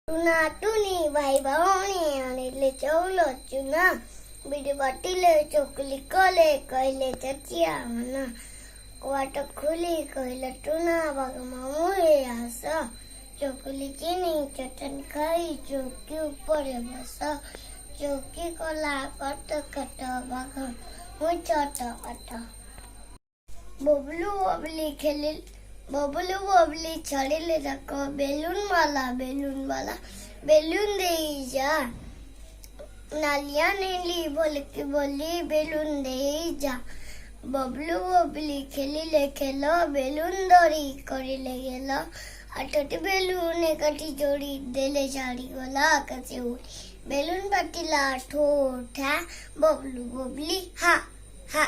नातुनी भाई भौणी आनिले चौलो चुना बिडी बाटिले चोकली कले कहले चचिया मना वाट खुली कहले टुना बाग मामुए आस चोकली चीनी चटन खाई चौकी ऊपर बस चौकी कला कट कट बाग मु चट कट बबलू बबली खेली बबलू बबली छड़िले रखो बेलून वाला बेलून दे जा नालिया नीली बोल के बोली बेलून दे जा बबलू बबली खेलिले खेलो बेलून दौड़ी करिले गेलो आठटी बेलून एकटी जोड़ी देले झाड़ी गला आकाशे उड़ी बेलून पाटिला ठोठा बबलू बबली हा हा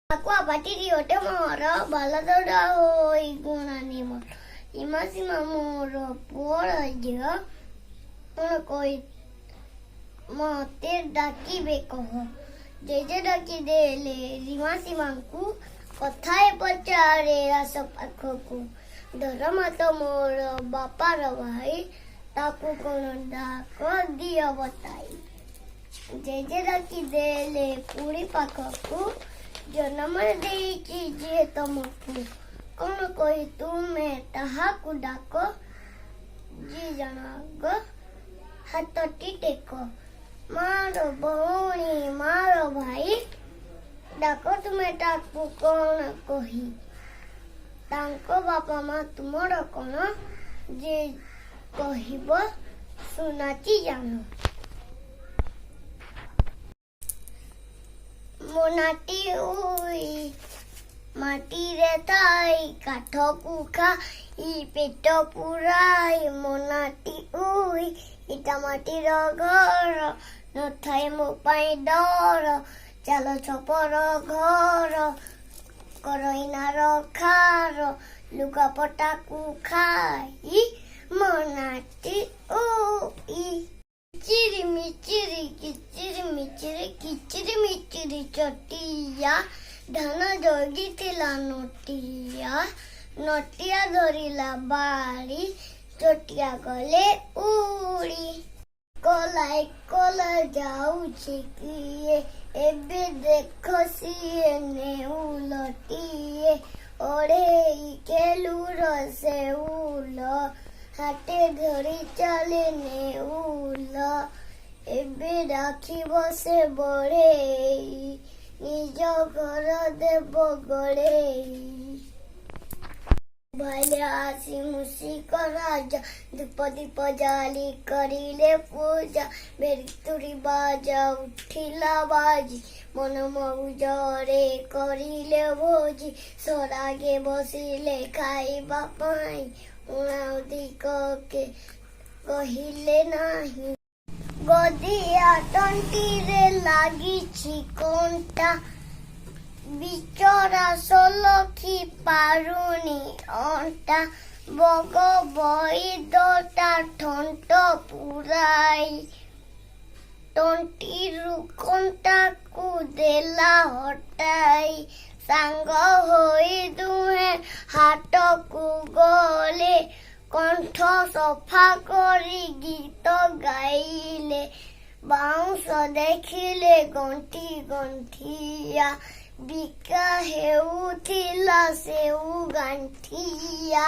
Aku apati di hotel moro baladora hoi gunani moro imasi mamoro por aja mana koi mate daki beko jeje daki dele imasi mangku kothai pachare asa pakku dora mata moro bapa ra bhai taku kono dako dia batai jeje daki dele puri pakku जन्म दे तुमको कौन कोई तुम्हें ताहाकु डाको जी जनागो हाथटी टेको मारो भौणी मारो भाई डाको तुम्हें ताकु कौन कही तांको बापा माँ तुमरो कौन जे कहिबो सुनाची जानो मोनाटी हुई माटी रे थाई काठो कुखा ई पेट पुराई मोनाटी हुई इटा माटी रो घर न थाई मो पाई डर चलो छपर घर करइना रो खार लुगा पटा कुखाई मोनाटी हुई चिरी मिचिरी किचिरी मिचिरी चटिया धन जोगी थिला नोटिया नोटिया धरिला बाड़ी चटिया गले उड़ी कलाई कला जाऊची किए एबे देखो सिए ने उलटिए ओरे केलूर से उलो हाटे धरी चले ने उला एबे राखी बसे बड़े निज घर देव गड़े भाले आसी मुसी राजा धूप दीप जाली करिले पूजा बेरी तुरी बाजा उठिला बाजी मन मौजरे करिले भोजी सरागे बसिले खाइबा पाई उणाउदी के कहिले नाही गदिया टंटी रे लागी कोंटा बिचरा सोलखी पारुनी अंटा बग बई दोटा ठंट पुराई टंटी रुकंटा को देला हटाई सांग होई दुहे हाट को गले कंठ सफा करी गीत गाइले बाउंस देखिले गंठी गंठिया बिका हेउथिला सेउ गांठिया।